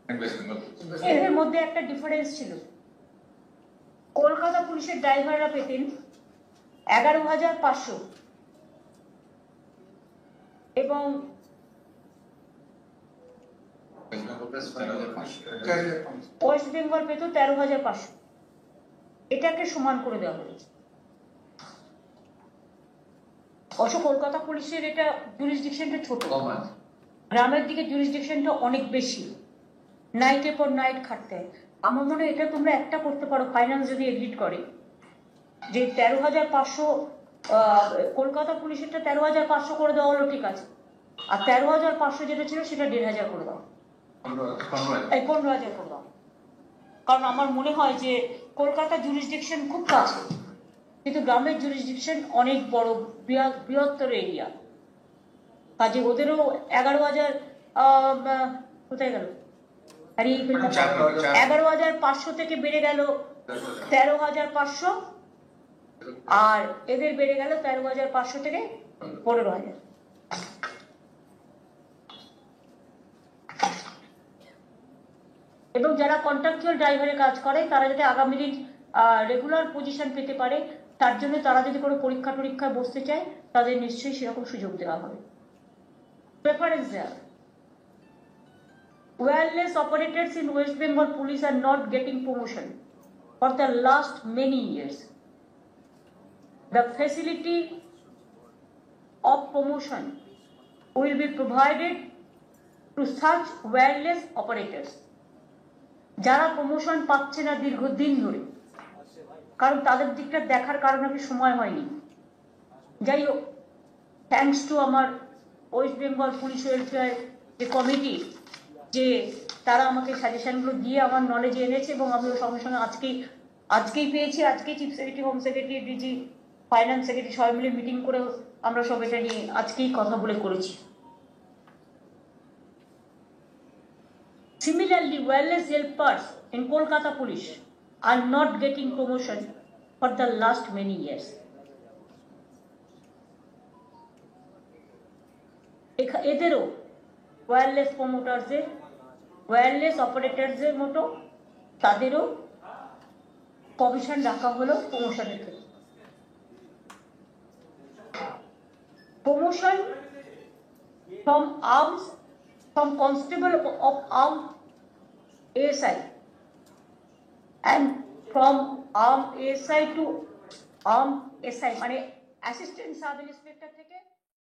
এর মধ্যে একটা ডিফারেন্স ছিল। কলকাতা পুলিশের ড্রাইভাররা পেতেন 11,500 এবং ওয়েস্ট বেঙ্গল পেত 13,500। এটাকে সমান করে দেওয়া হয়েছে। অবশ্য কলকাতা পুলিশের এটা জুরিসডিকশনটা ছোট, গ্রামের দিকে জুরিসডিকশনটা অনেক বেশি, নাইটের পর নাইট খাটতে হয়। আমার মনে হয় এটা তোমরা একটা করতে পারো, ফাইন্যান্স যদি এডিট করে, যে 13,500 কলকাতা পুলিশেরটা 13,500 করে দেওয়া হলো, ঠিক আছে, আর 13,500 যেটা ছিল সেটা 1,500 করে দাও, 15,000 করে দাও। কারণ আমার মনে হয় যে কলকাতা জুরিসডিকশন খুব কাছে, কিন্তু গ্রামের জুরিসডিকশন অনেক বড়, বৃহত্তর এরিয়া, কাজে ওদেরও 11,000 কোথায় গেল, 11,500 থেকে বেড়ে গেল 13,500, আর এদের বেড়ে গেল 13,500 থেকে 15,000। এবং যারা কন্ট্রাকচুয়াল ড্রাইভারে কাজ করে তারা যাতে আগামী দিন রেগুলার পজিশন পেতে পারে, তার জন্য তারা যদি কোনো পরীক্ষায় বসতে চায় তাদের নিশ্চয়ই সেরকম সুযোগ দেওয়া হবে। প্রেফারেন্স দেওয়া। Wireless operators in West Bengal Police are not getting promotion for the last many years. The facility of promotion will be provided to such wireless operators যারা প্রমোশন পাচ্ছে না দীর্ঘদিন ধরে, কারণ তাদের দিকটা দেখার কারণে আমি সময় হয়নি। যাই হোক, থ্যাঙ্কস টু আমার ওয়েস্ট বেঙ্গল পুলিশ ওয়েলফেয়ার যে কমিটি, যে তারা আমাকে সাজেশনগুলো দিয়ে আমার নলেজে এনেছে, এবং আমি সঙ্গে সঙ্গে আজকেই পেয়েছি। আজকেই chief secretary, home secretary, DG, finance secretary সবাই মিলে মিটিং করে আমরা সব এটা নিয়ে আজকেই কথা বলে করেছি। Similarly, wireless helpers in Kolkata Police are not getting promotion for the last many years. এদেরও ওয়্যারলেস প্রমোটারদের, ওয়্যারলেস অপারেটরদের মতো তাদেরও কমিশন রাখা হলো প্রমোশনের ক্ষেত্রে। Promotion from arms, from constable of armed ASI and from armed ASI to armed SI, মানে assistant sub inspector থেকে